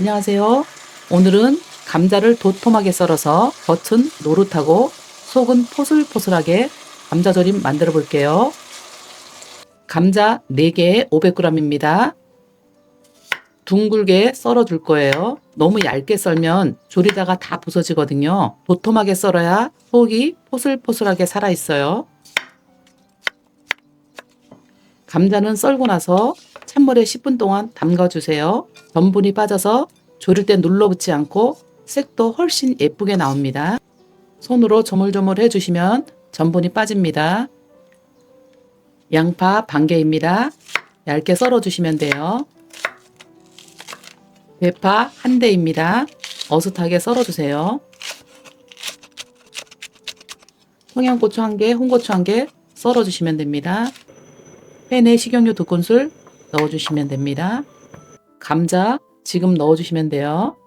안녕하세요. 오늘은 감자를 도톰하게 썰어서 겉은 노릇하고 속은 포슬포슬하게 감자조림 만들어 볼게요. 감자 4개에 500g입니다. 둥글게 썰어 줄 거예요. 너무 얇게 썰면 조리다가 다 부서지거든요. 도톰하게 썰어야 속이 포슬포슬하게 살아 있어요. 감자는 썰고 나서 찬물에 10분 동안 담가 주세요. 전분이 빠져서 조릴 때 눌러붙지 않고 색도 훨씬 예쁘게 나옵니다. 손으로 조물조물 해주시면 전분이 빠집니다. 양파 반 개입니다. 얇게 썰어주시면 돼요. 대파 1대입니다. 어슷하게 썰어주세요. 청양고추 1개, 홍고추 1개 썰어주시면 됩니다. 팬에 식용유 2큰술 넣어주시면 됩니다. 감자 지금 넣어주시면 돼요.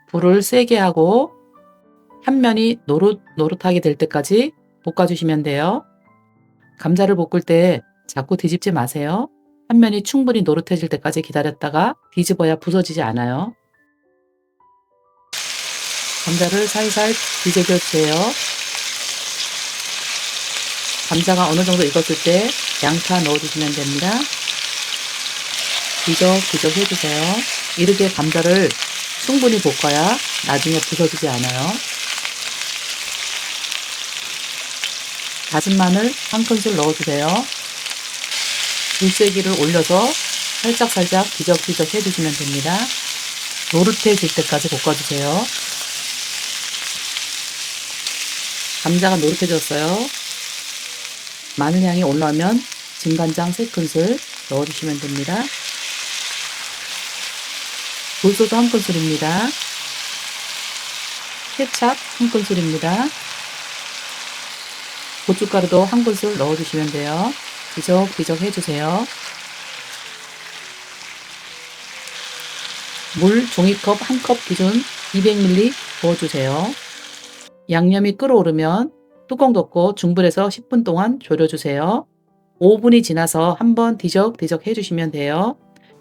불을 세게 하고 한 면이 노릇노릇하게 될 때까지 볶아주시면 돼요. 감자를 볶을 때 자꾸 뒤집지 마세요. 한 면이 충분히 노릇해질 때까지 기다렸다가 뒤집어야 부서지지 않아요. 감자를 살살 뒤집어주세요. 감자가 어느 정도 익었을 때 양파 넣어주시면 됩니다. 뒤적뒤적 해주세요. 이렇게 감자를 충분히 볶아야 나중에 부서지지 않아요. 다진 마늘 1큰술 넣어주세요. 불세기를 올려서 살짝살짝 뒤적뒤적 해주시면 됩니다. 노릇해질 때까지 볶아주세요. 감자가 노릇해졌어요. 마늘 향이 올라오면 진간장 3큰술 넣어주시면 됩니다. 굴소스 1큰술입니다. 케찹 1큰술입니다. 고춧가루도 1큰술 넣어주시면 돼요. 뒤적뒤적 해주세요. 물 종이컵 1컵 기준 200ml 부어주세요. 양념이 끓어오르면 뚜껑 덮고 중불에서 10분 동안 졸여주세요. 5분이 지나서 한번 뒤적뒤적 해주시면 돼요.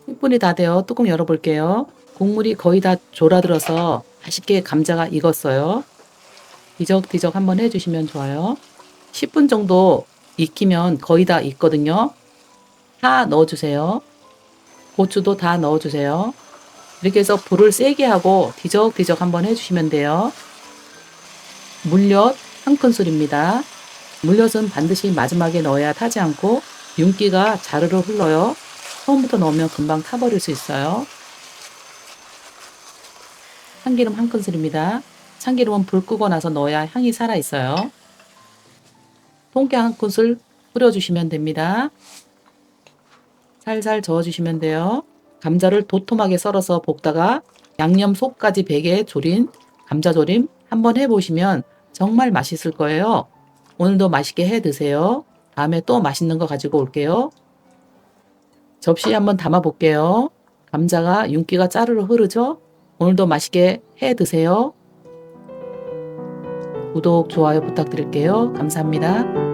10분이 다 되어 뚜껑 열어볼게요. 국물이 거의 다 졸아들어서 맛있게 감자가 익었어요. 뒤적뒤적 한번 해주시면 좋아요. 10분 정도 익히면 거의 다 익거든요. 다 넣어주세요. 고추도 다 넣어주세요. 이렇게 해서 불을 세게 하고 뒤적뒤적 한번 해주시면 돼요. 물엿 1큰술입니다. 물엿은 반드시 마지막에 넣어야 타지 않고 윤기가 자르르 흘러요. 처음부터 넣으면 금방 타버릴 수 있어요. 참기름 1큰술입니다. 참기름은 불 끄고 나서 넣어야 향이 살아있어요. 통깨 1큰술 뿌려주시면 됩니다. 살살 저어주시면 돼요. 감자를 도톰하게 썰어서 볶다가 양념 속까지 배게 조린 감자조림 한번 해보시면 정말 맛있을 거예요. 오늘도 맛있게 해 드세요. 다음에 또 맛있는 거 가지고 올게요. 접시에 한번 담아 볼게요. 감자가 윤기가 짜르르 흐르죠? 오늘도 맛있게 해 드세요. 구독, 좋아요 부탁드릴게요. 감사합니다.